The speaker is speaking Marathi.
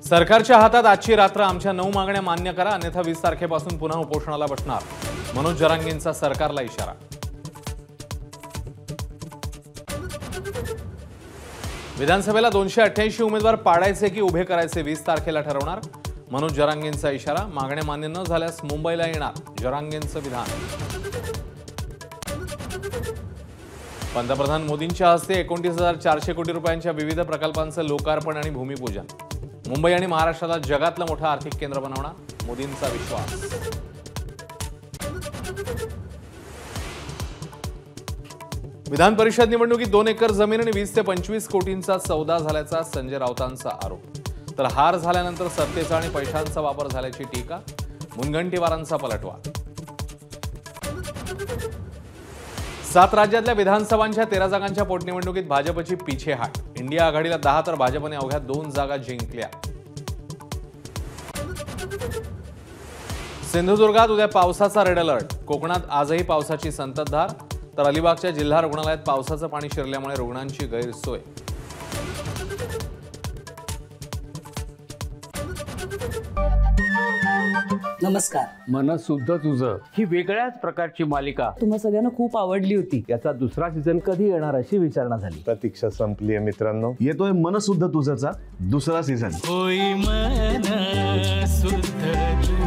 सरकारच्या हातात आजची रात्र, आमच्या 9 मागण्या मान्य करा, अन्यथा 20 तारखेपासून पुन्हा उपोषणाला बसणार, मनोज जरांगेंचा सरकारला इशारा. विधानसभेला 288 उमेदवार पाडायचे की उभे करायचे 20 तारखेला ठरवणार, मनोज जरांगेंचा इशारा. मागण्या मान्य न झाल्यास मुंबईला येणार, जरांगेंचं विधान. पंतप्रधान मोदींच्या हस्ते 29,400 कोटी रुपयांच्या विविध प्रकल्पांचं लोकार्पण आणि भूमिपूजन. मुंबई आणि महाराष्ट्राला जगातलं मोठं आर्थिक केंद्र बनवणार, मोदींचा विश्वास. विधान परिषद निवडणुकीत 2 एकर जमीन आणि 20 ते 25 कोटींचा सौदा झाल्याचा संजय राऊतांचा आरोप. तर हार झाल्यानंतर सत्तेचा आणि पैशांचा वापर झाल्याची टीका, मुनगंटीवारांचा पलटवार. 7 राज्यातल्या विधानसभांच्या 13 जागांच्या पोटनिवडणुकीत भाजपची पिछेहाट. इंडिया आघाडीला 10 तर भाजपने अवघ्या 2 जागा जिंकल्या. सिंधुदुर्गात उद्या पावसाचा रेड अलर्ट. कोकणात आजही पावसाची संततधार. तर अलिबागच्या जिल्हा रुग्णालयात पावसाचं पाणी शिरल्यामुळे रुग्णांची गैरसोय. नमस्कार. मन शुद्ध तुझं ही वेगळ्याच प्रकारची मालिका तुम्हा सगळ्यांना खूप आवडली होती. याचा दुसरा सीझन कधी येणार अशी विचारणा झाली. प्रतीक्षा संपली आहे मित्रांनो. येतोय मन शुद्ध तुझचा दुसरा सीझन. होई मन शुद्ध